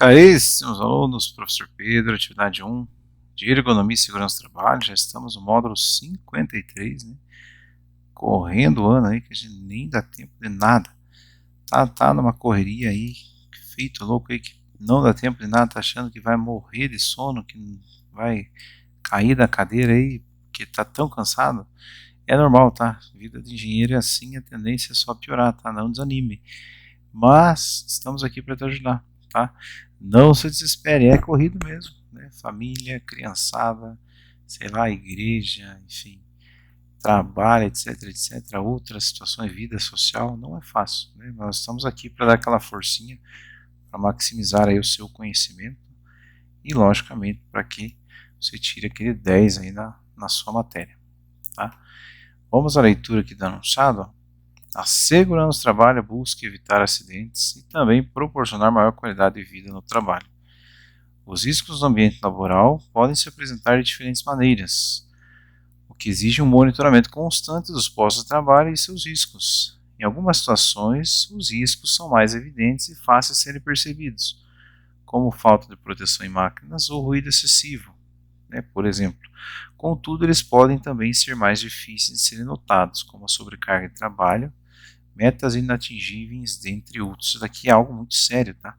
Caríssimos alunos, professor Pedro, atividade 1 de Ergonomia e Segurança do Trabalho, já estamos no módulo 53, né? Correndo o ano aí, que a gente nem dá tempo de nada. Tá numa correria aí, feito louco aí, que não dá tempo de nada, tá achando que vai morrer de sono, que vai cair da cadeira aí, que tá tão cansado. É normal, tá? Vida de engenheiro é assim, a tendência é só piorar, tá? Não desanime. Mas estamos aqui para te ajudar, tá? Não se desespere, é corrido mesmo, né? Família, criançada, sei lá, igreja, enfim, trabalho, etc, etc, outras situações, vida social, não é fácil, né? Nós estamos aqui para dar aquela forcinha, para maximizar aí o seu conhecimento e, logicamente, para que você tire aquele 10 aí na sua matéria, tá? Vamos à leitura aqui do anunciado, ó. A segurança do trabalho busca evitar acidentes e também proporcionar maior qualidade de vida no trabalho. Os riscos no ambiente laboral podem se apresentar de diferentes maneiras, o que exige um monitoramento constante dos postos de trabalho e seus riscos. Em algumas situações, os riscos são mais evidentes e fáceis de serem percebidos, como falta de proteção em máquinas ou ruído excessivo, né, por exemplo. Contudo, eles podem também ser mais difíceis de serem notados, como a sobrecarga de trabalho, metas inatingíveis, dentre outros. Isso daqui é algo muito sério, tá?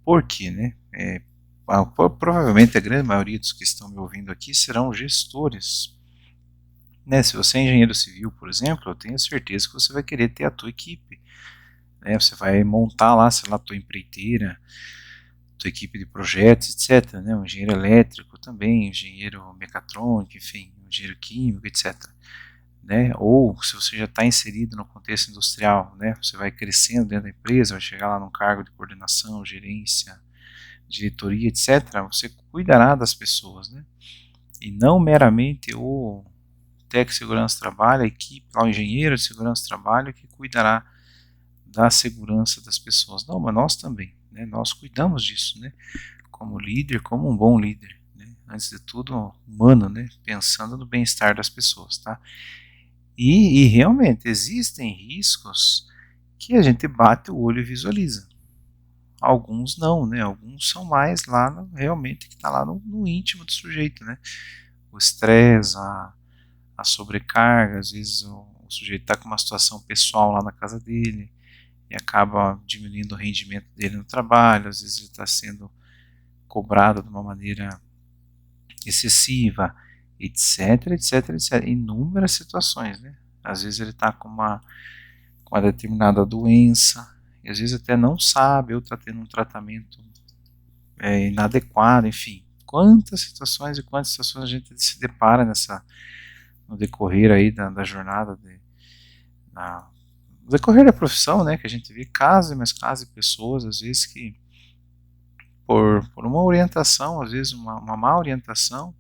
Por quê, né? Provavelmente a grande maioria dos que estão me ouvindo aqui serão gestores. Né? Se você é engenheiro civil, por exemplo, eu tenho certeza que você vai querer ter a tua equipe. Né? Você vai montar lá, sei lá, a tua empreiteira, tua equipe de projetos, etc. Né? Um engenheiro elétrico também, engenheiro mecatrônico, enfim, um engenheiro químico, etc. Né? Ou se você já está inserido no contexto industrial, né? Você vai crescendo dentro da empresa, vai chegar lá num cargo de coordenação, gerência, diretoria, etc. Você cuidará das pessoas, né? E não meramente o técnico de segurança do trabalho, a equipe, o engenheiro de segurança do trabalho que cuidará da segurança das pessoas. Não, mas nós também, né? Nós cuidamos disso, né? Como líder, como um bom líder, né? Antes de tudo, humano, né? Pensando no bem-estar das pessoas, tá? E realmente existem riscos que a gente bate o olho e visualiza. Alguns não, né? Alguns são mais lá realmente que está lá no íntimo do sujeito, né? O estresse, a sobrecarga, às vezes o sujeito está com uma situação pessoal lá na casa dele e acaba diminuindo o rendimento dele no trabalho, às vezes ele está sendo cobrado de uma maneira excessiva, etc, etc, etc. Inúmeras situações, né? Às vezes ele está com uma determinada doença, e às vezes até não sabe, ou está tendo um tratamento inadequado, enfim. Quantas situações e quantas situações a gente se depara no decorrer aí da jornada, no decorrer da profissão, né, que a gente vê casos e mais casos de pessoas, às vezes que por uma orientação, às vezes uma má orientação,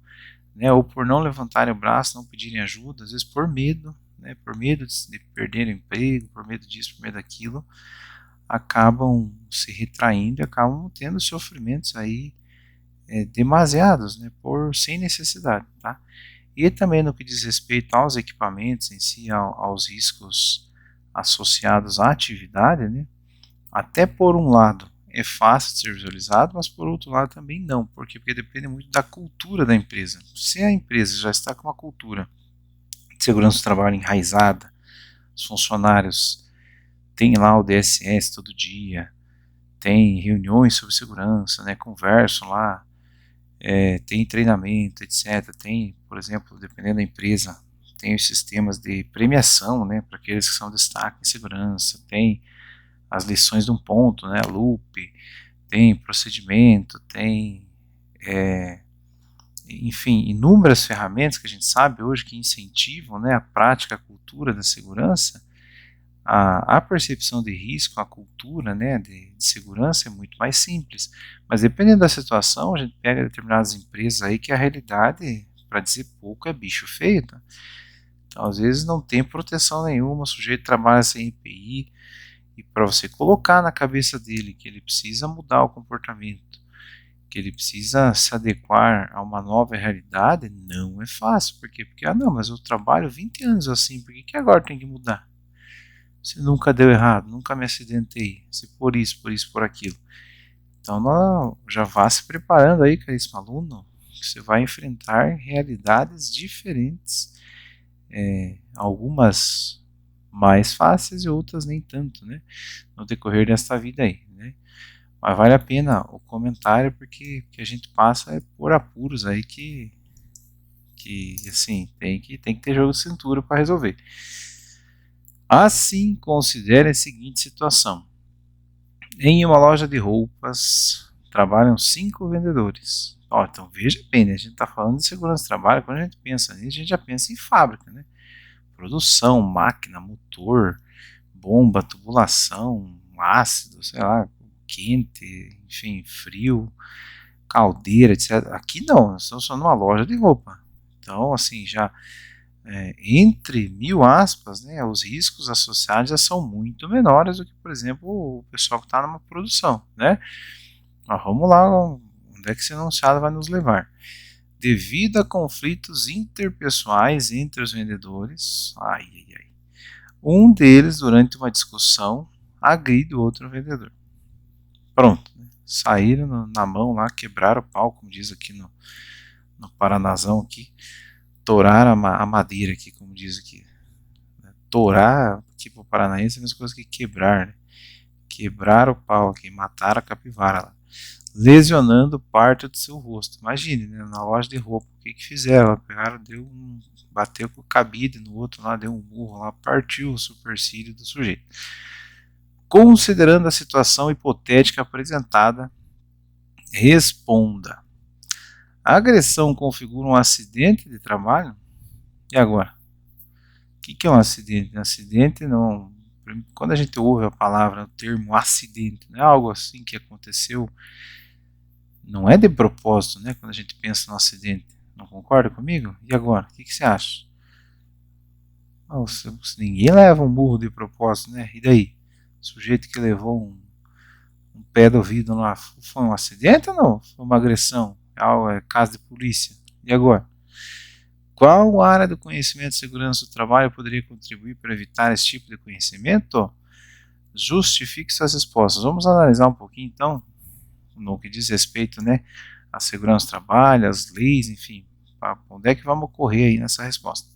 né, ou por não levantarem o braço, não pedirem ajuda, às vezes por medo, né, por medo de perder o emprego, por medo disso, por medo daquilo, acabam se retraindo e acabam tendo sofrimentos aí demasiados, né, sem necessidade, tá? E também no que diz respeito aos equipamentos em si, aos riscos associados à atividade, né, até por um lado é fácil de ser visualizado, mas por outro lado também não. Por quê? Porque depende muito da cultura da empresa. Se a empresa já está com uma cultura de segurança do trabalho enraizada, os funcionários têm lá o DSS todo dia, tem reuniões sobre segurança, né, conversam lá, tem treinamento, etc. Tem, por exemplo, dependendo da empresa, tem os sistemas de premiação, né, para aqueles que são destaque em segurança, tem as lições de um ponto, né, loop, tem procedimento, tem, enfim, inúmeras ferramentas que a gente sabe hoje que incentivam, né, a prática, a cultura da segurança. A percepção de risco, a cultura, né, de segurança é muito mais simples, mas dependendo da situação, a gente pega determinadas empresas aí que a realidade, para dizer pouco, é bicho feio, tá? Então, às vezes não tem proteção nenhuma, o sujeito trabalha sem EPI, e para você colocar na cabeça dele que ele precisa mudar o comportamento, que ele precisa se adequar a uma nova realidade, não é fácil. Por quê? Porque, não, mas eu trabalho 20 anos assim, por que agora tem que mudar? Se nunca deu errado, nunca me acidentei, se por isso, por aquilo. Então, já vá se preparando aí, caríssimo aluno, que você vai enfrentar realidades diferentes, algumas mais fáceis e outras nem tanto, né, no decorrer desta vida aí, né. Mas vale a pena o comentário, porque o que a gente passa é por apuros aí que assim, tem que ter jogo de cintura para resolver. Assim, considere a seguinte situação. Em uma loja de roupas, trabalham 5 vendedores. Então veja bem, né? A gente está falando de segurança do trabalho. Quando a gente pensa nisso, a gente já pensa em fábrica, né? Produção, máquina, motor, bomba, tubulação, ácido, sei lá, quente, enfim, frio, caldeira, etc. Aqui não, nós estamos falando de uma loja de roupa. Então, assim, já entre mil aspas, né, os riscos associados já são muito menores do que, por exemplo, o pessoal que está numa produção, né? Mas vamos lá, onde é que esse enunciado vai nos levar? Devido a conflitos interpessoais entre os vendedores, um deles, durante uma discussão, agride o outro vendedor. Pronto, né? Saíram na mão lá, quebraram o pau, como diz aqui no Paranazão aqui, toraram a madeira aqui, como diz aqui. Torar, tipo paranaense, é a mesma coisa que quebrar, né? Quebrar o pau aqui, matar a capivara lá, lesionando parte do seu rosto. Imagine, né, na loja de roupa, o que fizeram? Pegaram, bateu com o cabide no outro lá, deu um murro lá, partiu o supercílio do sujeito. Considerando a situação hipotética apresentada, responda. A agressão configura um acidente de trabalho? E agora? O que é um acidente? Um acidente não. Quando a gente ouve a palavra, o termo acidente, não é algo assim que aconteceu, não é de propósito, né? Quando a gente pensa no acidente, não concorda comigo? E agora? O que você acha? Se ninguém leva um burro de propósito, né? E daí? O sujeito que levou um pé do ouvido lá, foi um acidente ou não? Foi uma agressão? É caso de polícia. E agora? Qual área do conhecimento de segurança do trabalho poderia contribuir para evitar esse tipo de conhecimento? Justifique suas respostas. Vamos analisar um pouquinho, então, no que diz respeito, né, à segurança do trabalho, às leis, enfim, onde é que vamos correr aí nessa resposta.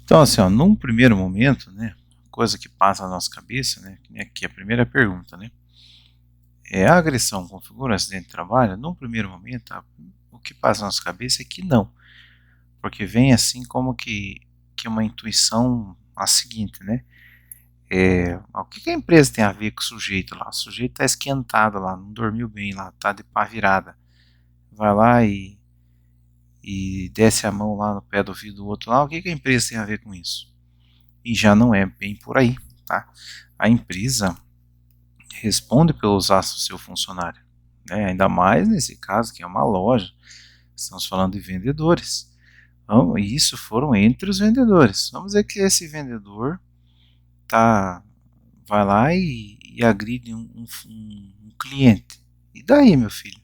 Então, assim, ó, num primeiro momento, né, coisa que passa na nossa cabeça, né, que é a primeira pergunta, né, a agressão configura acidente de trabalho? Num primeiro momento, o que passa na nossa cabeça é que não, porque vem assim como que uma intuição a seguinte, né, o que a empresa tem a ver com o sujeito lá? O sujeito está esquentado lá, não dormiu bem lá, está de pá virada. Vai lá e desce a mão lá no pé do ouvido do outro lá. O que a empresa tem a ver com isso? E já não é bem por aí, tá? A empresa responde pelos atos do seu funcionário, né? Ainda mais nesse caso que é uma loja. Estamos falando de vendedores. Então, e isso foram entre os vendedores. Vamos dizer que esse vendedor vai lá e agride um cliente. E daí, meu filho?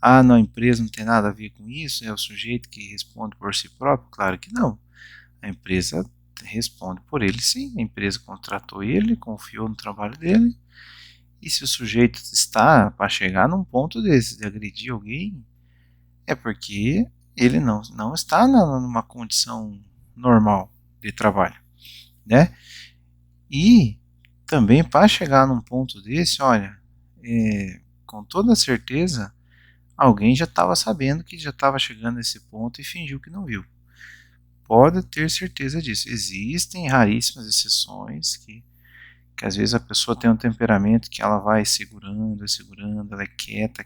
Ah, não, a empresa não tem nada a ver com isso, é o sujeito que responde por si próprio? Claro que não. A empresa responde por ele, sim. A empresa contratou ele, confiou no trabalho dele. E se o sujeito está para chegar num ponto desse, de agredir alguém, é porque ele não está numa condição normal de trabalho, né? E também para chegar num ponto desse, olha, com toda certeza, alguém já estava sabendo que já estava chegando nesse ponto e fingiu que não viu. Pode ter certeza disso. Existem raríssimas exceções que às vezes a pessoa tem um temperamento que ela vai segurando, ela é quieta,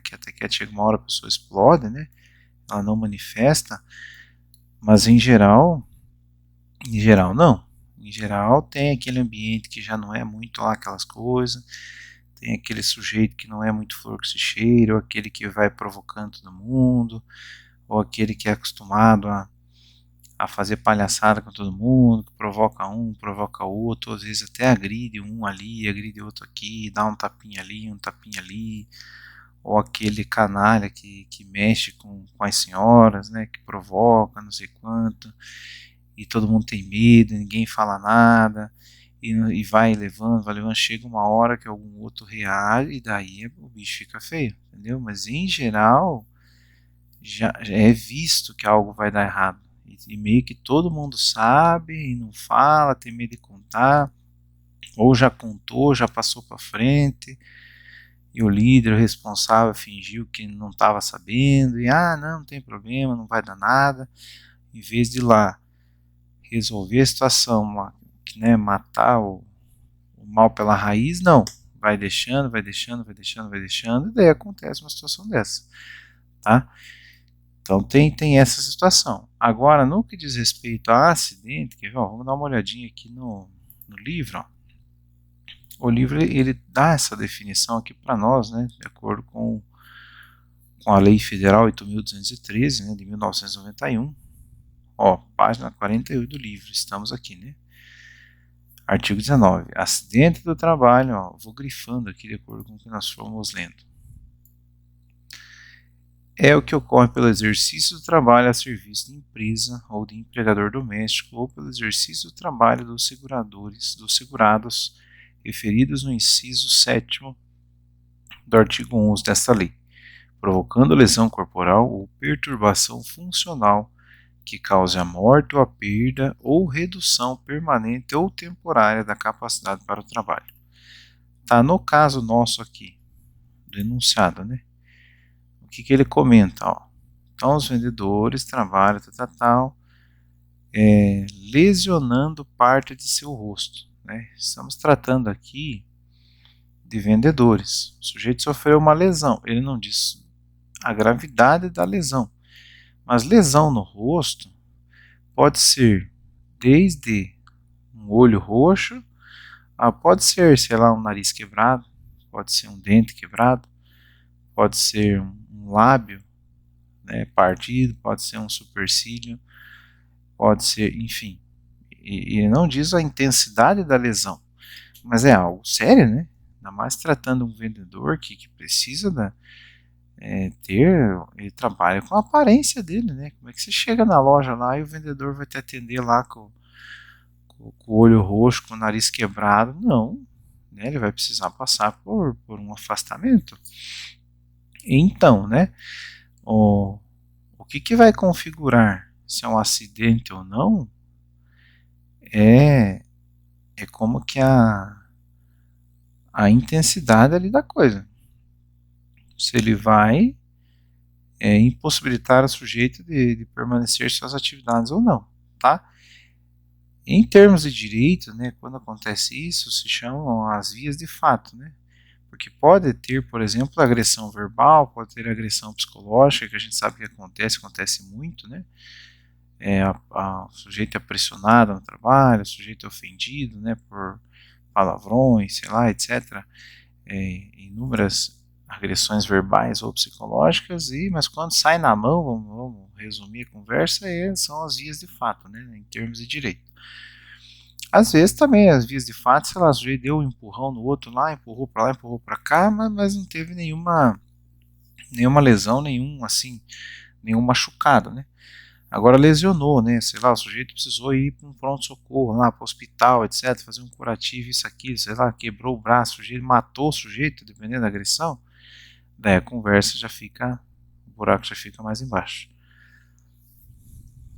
chega uma hora a pessoa explode, né? Ela não manifesta, mas em geral não. Em geral tem aquele ambiente que já não é muito lá aquelas coisas, tem aquele sujeito que não é muito flor que se cheira, ou aquele que vai provocando todo mundo, ou aquele que é acostumado a fazer palhaçada com todo mundo, que provoca um, provoca outro, às vezes até agride um ali, agride outro aqui, dá um tapinha ali, ou aquele canalha que mexe com as senhoras, né, que provoca, não sei quanto, e todo mundo tem medo, ninguém fala nada, e vai levando, chega uma hora que algum outro reage e daí o bicho fica feio, entendeu? Mas em geral já é visto que algo vai dar errado e meio que todo mundo sabe e não fala, tem medo de contar, ou já contou, já passou para frente e o líder, o responsável, fingiu que não estava sabendo e não tem problema, não vai dar nada, em vez de ir lá resolver a situação, né, matar o mal pela raiz, não. Vai deixando, vai deixando, vai deixando, vai deixando, e daí acontece uma situação dessa, tá? Então tem essa situação. Agora, no que diz respeito a acidente, vamos dar uma olhadinha aqui no livro. Ó. O livro ele dá essa definição aqui para nós, né, de acordo com a Lei Federal 8.213, né, de 1991. Ó, página 48 do livro, estamos aqui, né? Artigo 19. Acidente do trabalho, ó, vou grifando aqui de acordo com o que nós fomos lendo. É o que ocorre pelo exercício do trabalho a serviço de empresa ou de empregador doméstico ou pelo exercício do trabalho dos segurados referidos no inciso 7º do artigo 11 desta lei, provocando lesão corporal ou perturbação funcional que cause a morte ou a perda ou redução permanente ou temporária da capacidade para o trabalho. Tá, no caso nosso aqui, do enunciado, né? O que ele comenta? Ó. Então, os vendedores trabalham, lesionando parte de seu rosto. Né? Estamos tratando aqui de vendedores. O sujeito sofreu uma lesão. Ele não diz a gravidade da lesão. Mas lesão no rosto pode ser desde um olho roxo, pode ser, sei lá, um nariz quebrado, pode ser um dente quebrado, pode ser um lábio, né, partido, pode ser um supercílio, pode ser, enfim. E não diz a intensidade da lesão, mas é algo sério, né? Ainda mais tratando um vendedor que precisa ele trabalha com a aparência dele, né? Como é que você chega na loja lá e o vendedor vai te atender lá com o olho roxo, com o nariz quebrado? Não, né? Ele vai precisar passar por um afastamento. Então, né? O que vai configurar se é um acidente ou não é como que a intensidade ali da coisa. Se ele vai impossibilitar o sujeito de permanecer suas atividades ou não, tá? Em termos de direito, né, quando acontece isso, se chamam as vias de fato, né? Porque pode ter, por exemplo, agressão verbal, pode ter agressão psicológica, que a gente sabe que acontece muito, né? O sujeito é pressionado no trabalho, o sujeito é ofendido, né, por palavrões, sei lá, etc. Inúmeras agressões verbais ou psicológicas, mas quando sai na mão, vamos resumir a conversa, são as vias de fato, né, em termos de direito. Às vezes também as vias de fato, sei lá, o sujeito deu um empurrão no outro lá, empurrou para lá, empurrou para cá, mas não teve nenhuma lesão, nenhum machucado, né? Agora lesionou, né? Sei lá, o sujeito precisou ir para um pronto-socorro lá, para o hospital, etc., fazer um curativo, isso, aquilo, sei lá, quebrou o braço, o sujeito matou o sujeito, dependendo da agressão, daí a conversa já fica, o buraco já fica mais embaixo.